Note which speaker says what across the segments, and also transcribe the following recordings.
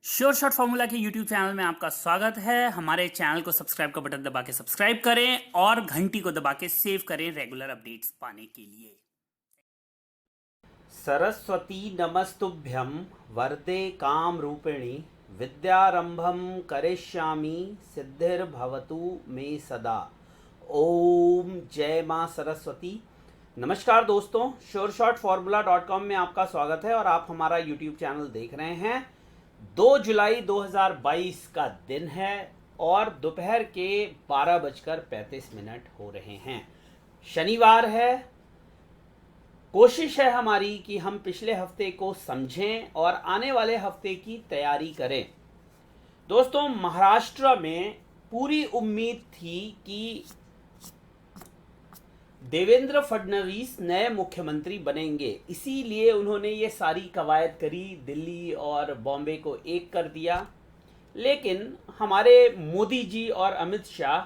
Speaker 1: Sure shot formula के YouTube channel में आपका स्वागत है। हमारे चैनल को सब्सक्राइब का बटन दबा के सब्सक्राइब करें और घंटी को दबा के सेव करें रेगुलर अपडेट्स पाने के लिए।
Speaker 2: सरस्वती नमस्तुभ्यं वरदे काम रूपिणी विद्यारंभम करिष्यामि सिद्धिर्भवतु मे सदा। ओम जय मां सरस्वती। नमस्कार दोस्तों, sureshotformula.com में आपका स्वागत है और आप हमारा यूट्यूब चैनल देख रहे हैं। 2 जुलाई 2022 का दिन है और दोपहर के 12:35 हो रहे हैं। शनिवार है। कोशिश है हमारी कि हम पिछले हफ्ते को समझें और आने वाले हफ्ते की तैयारी करें। दोस्तों, महाराष्ट्र में पूरी उम्मीद थी कि देवेंद्र फडणवीस नए मुख्यमंत्री बनेंगे, इसीलिए उन्होंने ये सारी कवायद करी, दिल्ली और बॉम्बे को एक कर दिया। लेकिन हमारे मोदी जी और अमित शाह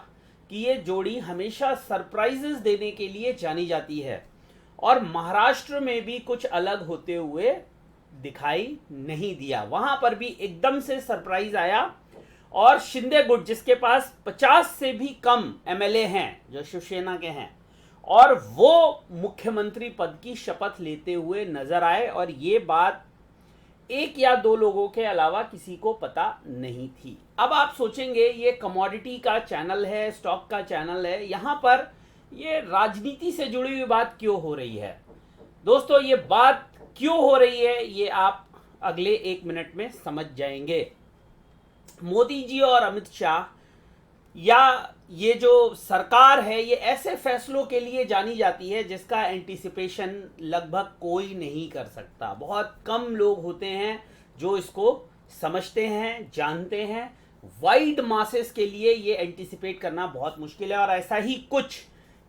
Speaker 2: की ये जोड़ी हमेशा सरप्राइजेस देने के लिए जानी जाती है और महाराष्ट्र में भी कुछ अलग होते हुए दिखाई नहीं दिया। वहां पर भी एकदम से सरप्राइज आया और शिंदे गुट, जिसके पास 50 से भी कम एमएलए हैं जो शिवसेना के हैं, और वो मुख्यमंत्री पद की शपथ लेते हुए नजर आए। और ये बात एक या दो लोगों के अलावा किसी को पता नहीं थी। अब आप सोचेंगे ये कमोडिटी का चैनल है, स्टॉक का चैनल है, यहां पर ये राजनीति से जुड़ी हुई बात क्यों हो रही है? दोस्तों, ये बात क्यों हो रही है ये आप अगले 1 मिनट में समझ जाएंगे। मोदी जी और अमित शाह या ये जो सरकार है, ये ऐसे फैसलों के लिए जानी जाती है जिसका एंटीसिपेशन लगभग कोई नहीं कर सकता। बहुत कम लोग होते हैं जो इसको समझते हैं, जानते हैं। वाइड मासेस के लिए ये एंटीसिपेट करना बहुत मुश्किल है और ऐसा ही कुछ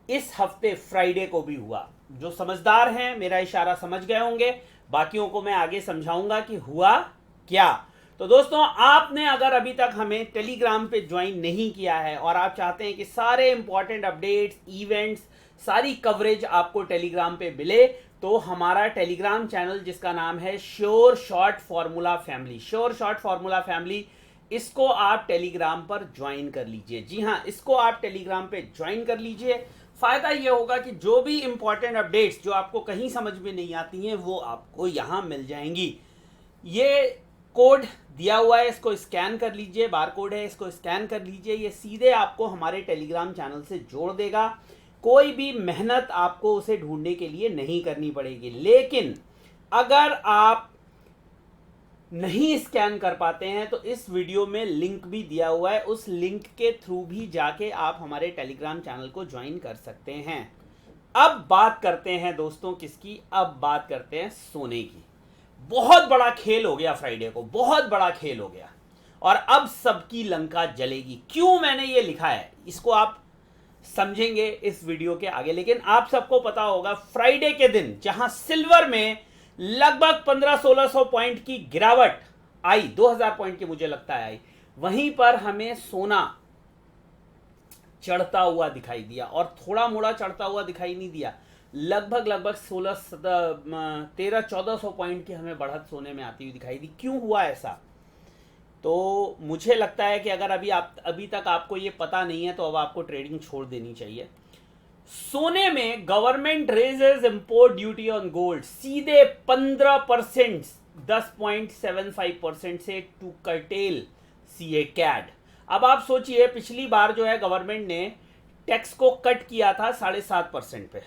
Speaker 2: इस हफ्ते फ्राइडे को भी हुआ। जो समझदार हैं मेरा इशारा समझ गए होंगे, बाकियों को मैं आगे समझाऊंगा कि हुआ क्या। तो दोस्तों, आपने अगर अभी तक हमें टेलीग्राम पे ज्वाइन नहीं किया है और आप चाहते हैं कि सारे इंपॉर्टेंट अपडेट्स, इवेंट्स, सारी कवरेज आपको टेलीग्राम पे मिले, तो हमारा टेलीग्राम चैनल जिसका नाम है sure shot formula family, sure shot formula family, इसको आप टेलीग्राम पर ज्वाइन कर लीजिए। जी हाँ, इसको आप टेलीग्राम पे ज्वाइन कर लीजिए। फायदा ये होगा कि जो भी इंपॉर्टेंट अपडेट्स जो आपको कहीं समझ में नहीं आती हैं वो आपको यहां मिल जाएंगी। ये कोड दिया हुआ है, इसको स्कैन कर लीजिए, बार कोड है, इसको स्कैन कर लीजिए। ये सीधे आपको हमारे टेलीग्राम चैनल से जोड़ देगा। कोई भी मेहनत आपको उसे ढूंढने के लिए नहीं करनी पड़ेगी। लेकिन अगर आप नहीं स्कैन कर पाते हैं तो इस वीडियो में लिंक भी दिया हुआ है, उस लिंक के थ्रू भी जाके आप हमारे टेलीग्राम चैनल को ज्वाइन कर सकते हैं। अब बात करते हैं दोस्तों किसकी? अब बात करते हैं सोने की। बहुत बड़ा खेल हो गया फ्राइडे को, बहुत बड़ा खेल हो गया और अब सबकी लंका जलेगी। क्यों मैंने ये लिखा है इसको आप समझेंगे इस वीडियो के आगे। लेकिन आप सबको पता होगा, फ्राइडे के दिन जहां सिल्वर में लगभग 1500-1600 पॉइंट की गिरावट आई, 2000 पॉइंट की मुझे लगता है आई, वहीं पर हमें सोना चढ़ता हुआ दिखाई दिया और थोड़ा मोड़ा चढ़ता हुआ दिखाई नहीं दिया। लगभग 1300-1400 पॉइंट की हमें बढ़त सोने में आती हुई दिखाई दी। क्यों हुआ ऐसा? तो मुझे लगता है कि अगर अभी तक आपको ये पता नहीं है तो अब आपको ट्रेडिंग छोड़ देनी चाहिए। सोने में government raises import duty on gold सीधे 15%, 10.75% से टू कर्टेल सीए कैड। अब आप सोचिए, पिछली बार जो है गवर्नमेंट ने टैक्स को कट किया था 7.5% पे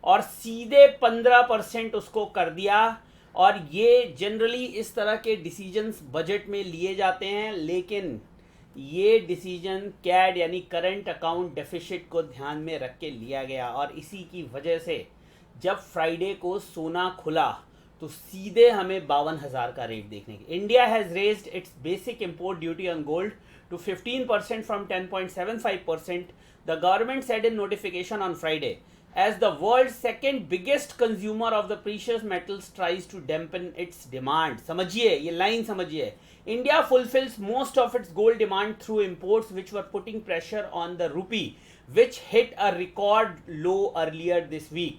Speaker 2: और सीधे 15% उसको कर दिया। और ये जनरली इस तरह के डिसीजंस बजट में लिए जाते हैं, लेकिन ये डिसीजन कैड यानी करंट अकाउंट डेफिसिट को ध्यान में रख के लिया गया। और इसी की वजह से जब फ्राइडे को सोना खुला तो सीधे हमें 52,000 का रेट देखने की। India has raised it's basic import duty on gold to 15% from 10.75%, the government said in notification on Friday, as the world's second biggest consumer of the precious metals tries to dampen its demand. समझिए, ये line समझिए। India fulfills most of its gold demand through imports which were putting pressure on the rupee, which hit a record low earlier this week.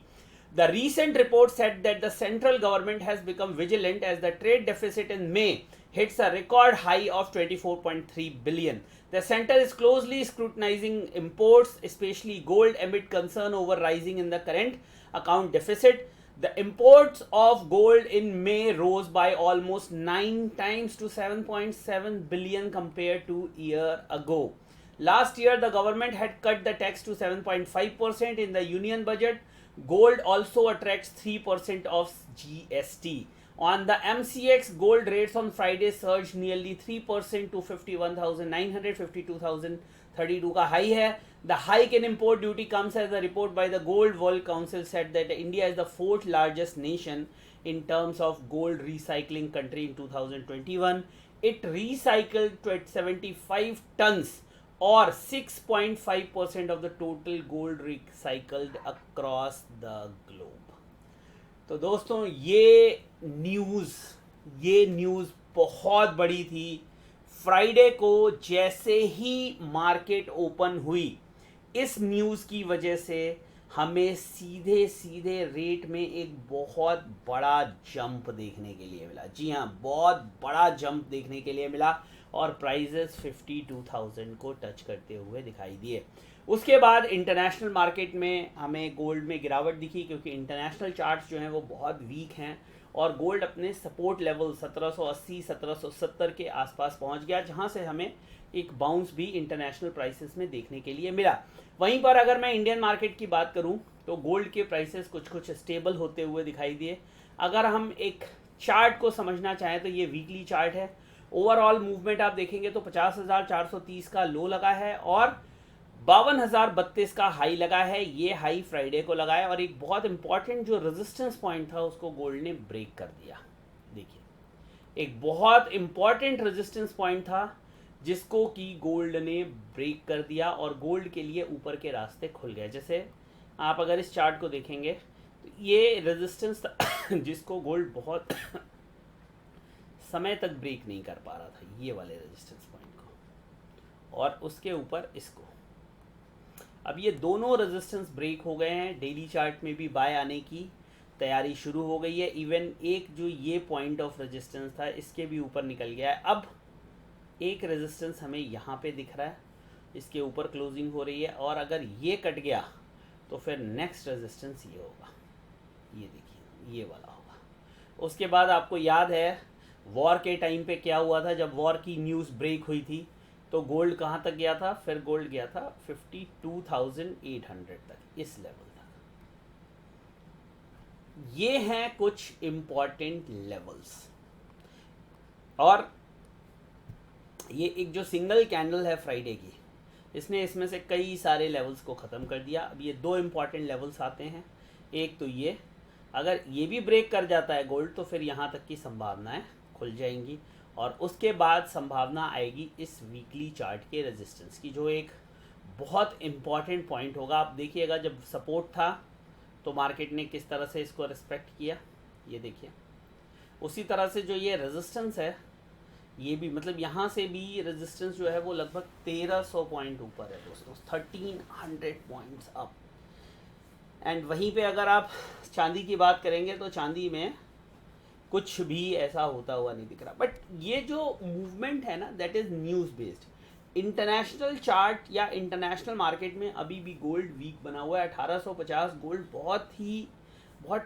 Speaker 2: The recent report said that the central government has become vigilant as the trade deficit in May hits a record high of 24.3 billion. The center is closely scrutinizing imports, especially gold, amid concern over rising in the current account deficit. The imports of gold in May rose by almost 9 times to 7.7 billion compared to a year ago. Last year, the government had cut the tax to 7.5% in the union budget. Gold also attracts 3% of GST. On the MCX, gold rates on Friday surged nearly 3% to 51,900, 52,032 का high है. The hike in import duty comes as a report by the Gold World Council said that India is the fourth largest nation in terms of gold recycling country in 2021. It recycled 75 tons or 6.5% of the total gold recycled across the globe. तो दोस्तों ये news बहुत बड़ी थी. Friday को जैसे ही market open हुई, इस न्यूज़ की वजह से हमें सीधे रेट में एक बहुत बड़ा जंप देखने के लिए मिला. जी हाँ, बहुत बड़ा जंप देखने के लिए मिला और प्राइजेस 52,000 को टच करते हुए दिखाई दिए. उसके बाद इंटरनेशनल मार्केट में हमें गोल्ड में गिरावट दिखी क्योंकि इंटरनेशनल चार्ट्स जो हैं वो बहुत वीक हैं और गोल्ड अपने सपोर्ट लेवल 1780 1770 के आसपास पहुंच गया, जहां से हमें एक बाउंस भी इंटरनेशनल प्राइसेस में देखने के लिए मिला. वहीं पर अगर मैं इंडियन मार्केट की बात करूं तो गोल्ड के प्राइसेस कुछ स्टेबल होते हुए दिखाई दिए. अगर हम एक चार्ट को समझना चाहें तो ये वीकली चार्ट है. ओवरऑल मूवमेंट आप देखेंगे तो 50,430 का लो लगा है और 52,032 का हाई लगा है. ये हाई फ्राइडे को लगा है और एक बहुत इंपॉर्टेंट जो रेजिस्टेंस पॉइंट था उसको गोल्ड ने ब्रेक कर दिया. देखिए, एक बहुत इंपॉर्टेंट रेजिस्टेंस पॉइंट था जिसको कि गोल्ड ने ब्रेक कर दिया और गोल्ड के लिए ऊपर के रास्ते खुल गए. जैसे आप अगर इस चार्ट को देखेंगे तो ये रेजिस्टेंस था जिसको गोल्ड बहुत समय तक ब्रेक नहीं कर पा रहा था, ये वाले रेजिस्टेंस पॉइंट को, और उसके ऊपर इसको. अब ये दोनों रेजिस्टेंस ब्रेक हो गए हैं. डेली चार्ट में भी बाय आने की तैयारी शुरू हो गई है. इवन एक जो ये पॉइंट ऑफ रेजिस्टेंस था इसके भी ऊपर निकल गया है. अब एक रेजिस्टेंस हमें यहाँ पे दिख रहा है, इसके ऊपर क्लोजिंग हो रही है और अगर ये कट गया तो फिर नेक्स्ट रेजिस्टेंस ये होगा. ये देखिए, ये वाला होगा. उसके बाद आपको याद है वॉर के टाइम पे क्या हुआ था. जब वॉर की न्यूज़ ब्रेक हुई थी तो गोल्ड कहाँ तक गया था? फिर गोल्ड गया था 52,800 तक, इस लेवल तक. ये हैं कुछ इम्पॉर्टेंट लेवल्स. और ये एक जो सिंगल कैंडल है फ्राइडे की, इसने इसमें से कई सारे लेवल्स को ख़त्म कर दिया. अब ये दो इम्पॉर्टेंट लेवल्स आते हैं. एक तो ये, अगर ये भी ब्रेक कर जाता है गोल्ड तो फिर यहाँ तक की संभावनाएं खुल जाएंगी और उसके बाद संभावना आएगी इस वीकली चार्ट के रेजिस्टेंस की, जो एक बहुत इम्पॉर्टेंट पॉइंट होगा. आप देखिएगा जब सपोर्ट था तो मार्केट ने किस तरह से इसको रिस्पेक्ट किया, ये देखिए. उसी तरह से जो ये रेजिस्टेंस है ये भी, मतलब यहाँ से भी रेजिस्टेंस जो है वो लगभग 1300 पॉइंट ऊपर है दोस्तों, 1300 पॉइंट्स अप. एंड वहीं पे अगर आप चांदी की बात करेंगे तो चांदी में कुछ भी ऐसा होता हुआ नहीं दिख रहा. बट ये जो मूवमेंट है ना, that is news based. International chart या इंटरनेशनल मार्केट में अभी भी गोल्ड वीक बना हुआ है. 1850 गोल्ड बहुत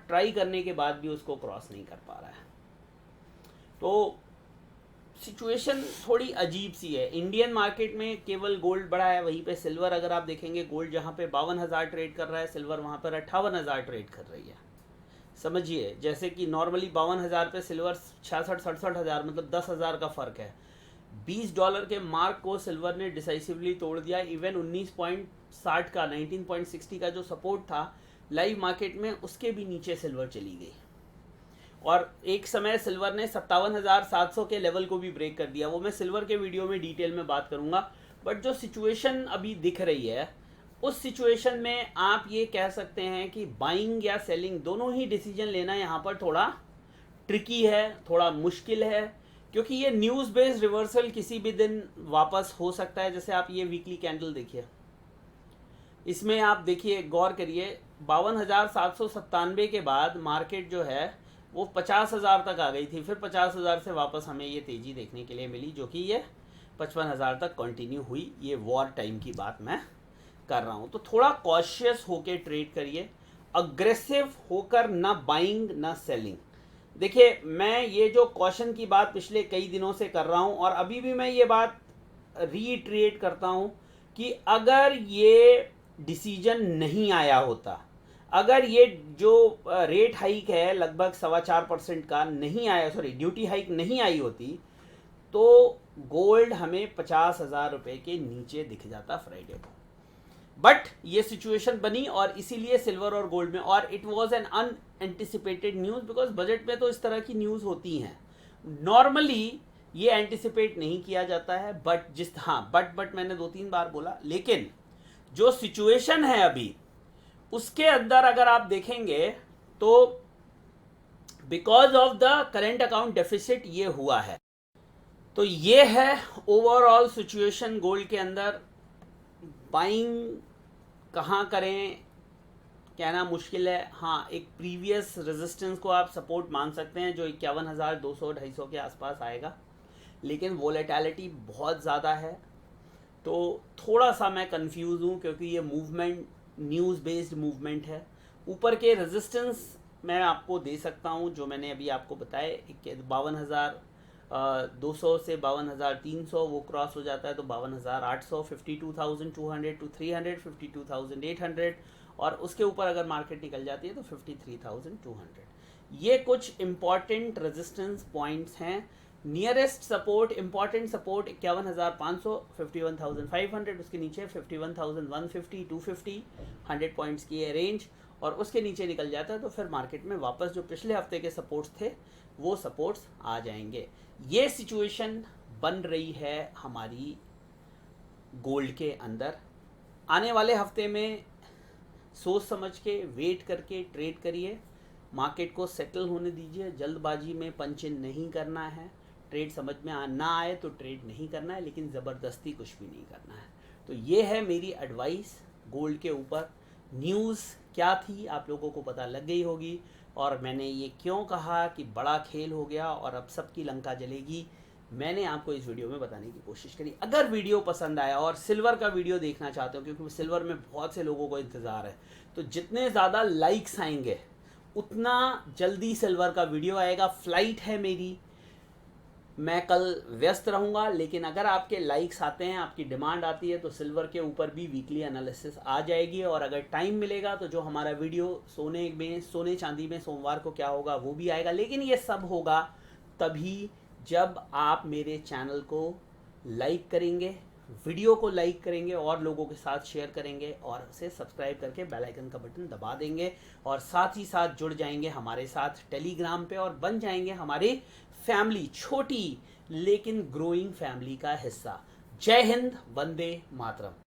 Speaker 2: ट्राई करने के बाद भी उसको क्रॉस नहीं कर पा रहा है. तो सिचुएशन थोड़ी अजीब सी है. इंडियन मार्केट में केवल गोल्ड बढ़ा है, वहीं पे सिल्वर अगर आप देखेंगे, गोल्ड जहाँ पे 52,000 ट्रेड कर रहा है, सिल्वर वहाँ पर 58,000 ट्रेड कर रही है. समझिए, जैसे कि नॉर्मली 52,000 पे सिल्वर 66-67,000, मतलब 10,000 का फ़र्क है. $20 के मार्क को सिल्वर ने डिसाइसिवली तोड़ दिया. इवन 19.60 का 19.60 का जो सपोर्ट था लाइव मार्केट में, उसके भी नीचे सिल्वर चली गई और एक समय सिल्वर ने 57,700 के लेवल को भी ब्रेक कर दिया. वो मैं सिल्वर के वीडियो में डिटेल में बात करूंगा. बट जो सिचुएशन अभी दिख रही है, उस सिचुएशन में आप ये कह सकते हैं कि बाइंग या सेलिंग दोनों ही डिसीजन लेना यहाँ पर थोड़ा ट्रिकी है, थोड़ा मुश्किल है, क्योंकि ये न्यूज़ बेस्ड रिवर्सल किसी भी दिन वापस हो सकता है. जैसे आप ये वीकली कैंडल देखिए, इसमें आप देखिए, गौर करिए, 52,797 के बाद मार्केट जो है वो 50,000 तक आ गई थी, फिर 50,000 से वापस हमें ये तेज़ी देखने के लिए मिली, जो कि ये 55,000 तक कंटिन्यू हुई। ये वॉर टाइम की बात मैं कर रहा हूँ। तो थोड़ा कॉशियस होके ट्रेड करिए, अग्रेसिव होकर ना बाइंग ना सेलिंग। देखिए, मैं ये जो कॉशन की बात पिछले कई दिनों से कर रहा हूँ और अभी भी मैं ये बात रीट्रेट करता हूँ कि अगर ये डिसीजन नहीं आया होता, अगर ये जो रेट हाइक है लगभग 4.25% का नहीं आया, सॉरी ड्यूटी हाइक नहीं आई होती, तो गोल्ड हमें 50,000 रुपये के नीचे दिख जाता फ्राइडे को। बट ये सिचुएशन बनी और इसीलिए सिल्वर और गोल्ड में, और it was an unanticipated news, because budget में तो इस तरह की न्यूज़ होती हैं। नॉर्मली ये एंटिसिपेट नहीं किया जाता है, बट मैंने 2-3 बार बोला, लेकिन जो सिचुएशन है अभी उसके अंदर अगर आप देखेंगे तो because of the current account deficit ये हुआ है। तो ये है ओवरऑल सिचुएशन गोल्ड के अंदर। बाइंग कहाँ करें कहना मुश्किल है। हाँ, एक प्रीवियस रेजिस्टेंस को आप सपोर्ट मान सकते हैं जो 51,200-250 के आसपास आएगा, लेकिन वोलेटिलिटी बहुत ज़्यादा है, तो थोड़ा सा मैं कंफ्यूज हूँ क्योंकि ये मूवमेंट न्यूज़ बेस्ड मूवमेंट है। ऊपर के रेजिस्टेंस मैं आपको दे सकता हूँ जो मैंने अभी आपको बताए, 52,200 से 52,300 वो क्रॉस हो जाता है तो 52,800, 52,200 to 300, 52,800, और उसके ऊपर अगर मार्केट निकल जाती है तो 53,200। ये कुछ इम्पॉर्टेंट रेजिस्टेंस पॉइंट्स हैं। नियरेस्ट सपोर्ट, इम्पॉर्टेंट सपोर्ट 51,500, 51,500, उसके नीचे 51,150, 250, 100 पॉइंट्स की ये रेंज, और उसके नीचे निकल जाता है तो फिर मार्केट में वापस जो पिछले हफ्ते के सपोर्ट्स थे वो सपोर्ट्स आ जाएंगे। ये सिचुएशन बन रही है हमारी गोल्ड के अंदर। आने वाले हफ्ते में सोच समझ के वेट करके ट्रेड करिए, मार्केट को सेटल होने दीजिए, जल्दबाजी में पंच इन नहीं करना है। ट्रेड समझ में ना आए तो ट्रेड नहीं करना है, लेकिन ज़बरदस्ती कुछ भी नहीं करना है। तो ये है मेरी एडवाइस गोल्ड के ऊपर। न्यूज़ क्या थी आप लोगों को पता लग गई होगी, और मैंने ये क्यों कहा कि बड़ा खेल हो गया और अब सबकी लंका जलेगी, मैंने आपको इस वीडियो में बताने की कोशिश करी। अगर वीडियो पसंद आया और सिल्वर का वीडियो देखना चाहते हो, क्योंकि सिल्वर में बहुत से लोगों को इंतज़ार है, तो जितने ज़्यादा लाइक्स आएंगे उतना जल्दी सिल्वर का वीडियो आएगा। फ्लाइट है मेरी, मैं कल व्यस्त रहूँगा, लेकिन अगर आपके लाइक्स आते हैं, आपकी डिमांड आती है, तो सिल्वर के ऊपर भी वीकली एनालिसिस आ जाएगी। और अगर टाइम मिलेगा तो जो हमारा वीडियो सोने चांदी में सोमवार को क्या होगा वो भी आएगा। लेकिन ये सब होगा तभी जब आप मेरे चैनल को लाइक करेंगे, वीडियो को लाइक करेंगे और लोगों के साथ शेयर करेंगे, और उसे सब्सक्राइब करके बेल आइकन का बटन दबा देंगे, और साथ ही साथ जुड़ जाएंगे हमारे साथ टेलीग्राम पे और बन जाएंगे हमारी फैमिली, छोटी लेकिन ग्रोइंग फैमिली का हिस्सा। जय हिंद, वंदे मातरम।